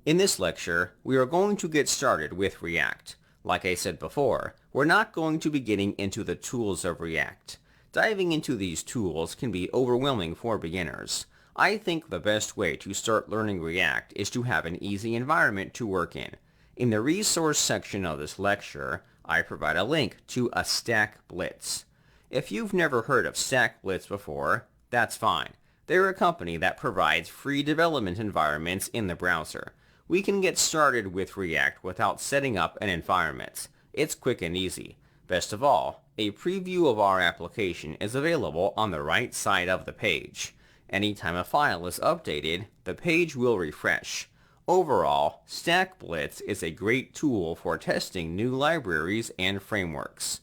In this lecture, we are going to get started with React. Like I said before, we're not going to be getting into the tools of React. Diving into these tools can be overwhelming for beginners. I think the best way to start learning React is to have an easy environment to work in. In the resource section of this lecture, I provide a link to a Stack Blitz. If you've never heard of Stack Blitz before, that's fine. They're a company that provides free development environments in the browser. We can get started with React without setting up an environment. It's quick and easy. Best of all, a preview of our application is available on the right side of the page. Anytime a file is updated, the page will refresh. Overall, Stack Blitz is a great tool for testing new libraries and frameworks.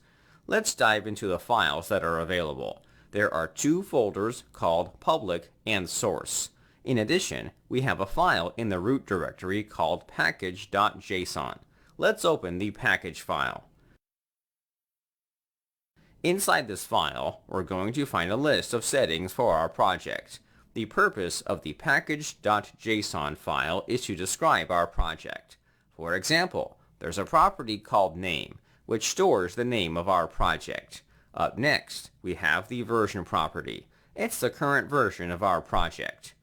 Let's dive into the files that are available. There are two folders called public and source. In addition, we have a file in the root directory called package.json. Let's open the package file. Inside this file, we're going to find a list of settings for our project. The purpose of the package.json file is to describe our project. For example, there's a property called name, which stores the name of our project. Up next, we have the version property. It's the current version of our project.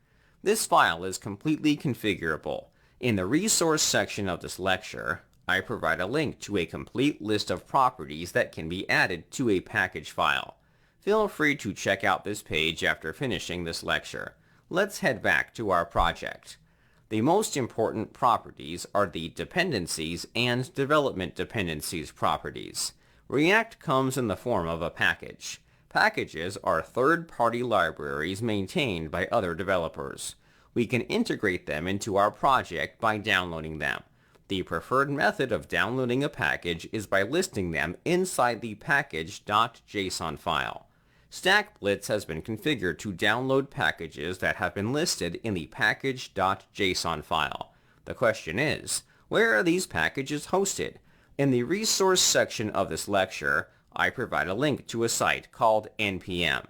This file is completely configurable. In the resource section of this lecture, I provide a link to a complete list of properties that can be added to a package file. Feel free to check out this page after finishing this lecture. Let's head back to our project. The most important properties are the dependencies and development dependencies properties. React comes in the form of a package. Packages are third-party libraries maintained by other developers. We can integrate them into our project by downloading them. The preferred method of downloading a package is by listing them inside the package.json file. Stack Blitz has been configured to download packages that have been listed in the package.json file. The question is, where are these packages hosted? In the resource section of this lecture, I provide a link to a site called NPM.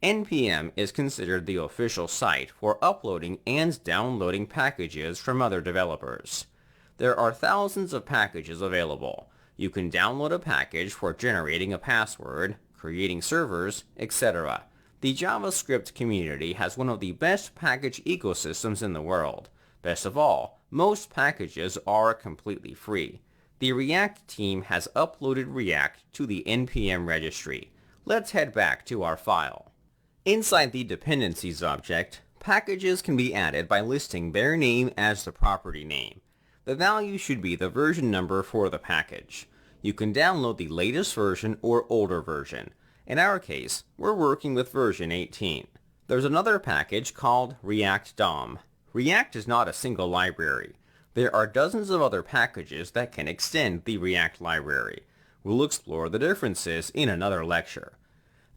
NPM is considered the official site for uploading and downloading packages from other developers. There are thousands of packages available. You can download a package for generating a password, creating servers, etc. The JavaScript community has one of the best package ecosystems in the world. Best of all, most packages are completely free. The React team has uploaded React to the NPM registry. Let's head back to our file. Inside the dependencies object, packages can be added by listing their name as the property name. The value should be the version number for the package. You can download the latest version or older version. In our case, we're working with version 18. There's another package called React DOM. React is not a single library. There are dozens of other packages that can extend the React library. We'll explore the differences in another lecture.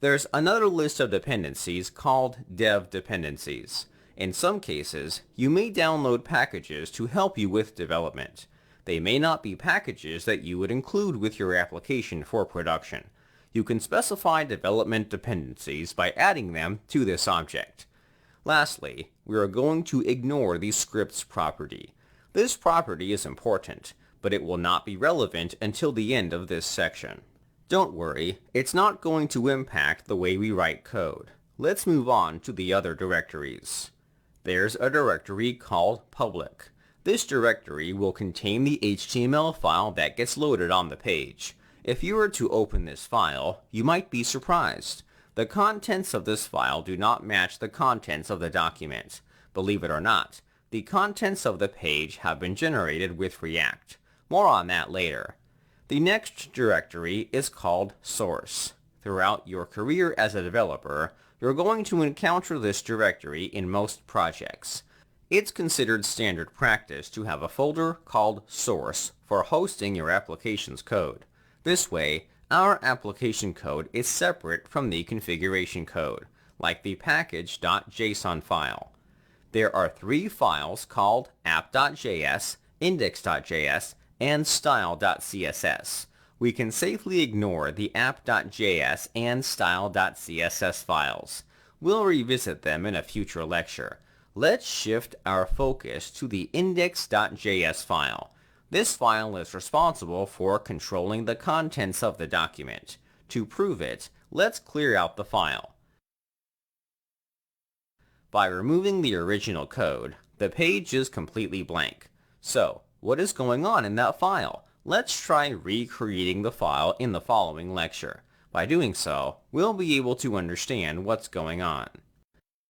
There's another list of dependencies called dev dependencies. In some cases, you may download packages to help you with development. They may not be packages that you would include with your application for production. You can specify development dependencies by adding them to this object. Lastly, we are going to ignore the scripts property. This property is important, but it will not be relevant until the end of this section. Don't worry, it's not going to impact the way we write code. Let's move on to the other directories. There's a directory called public. This directory will contain the HTML file that gets loaded on the page. If you were to open this file, you might be surprised. The contents of this file do not match the contents of the document. Believe it or not, the contents of the page have been generated with React. More on that later. The next directory is called source. Throughout your career as a developer, you're going to encounter this directory in most projects. It's considered standard practice to have a folder called source for hosting your application's code. This way, our application code is separate from the configuration code, like the package.json file. There are three files called app.js, index.js, and style.css. We can safely ignore the app.js and style.css files. We'll revisit them in a future lecture. Let's shift our focus to the index.js file. This file is responsible for controlling the contents of the document. To prove it, let's clear out the file. By removing the original code, the page is completely blank. So, what is going on in that file? Let's try recreating the file in the following lecture. By doing so, we'll be able to understand what's going on.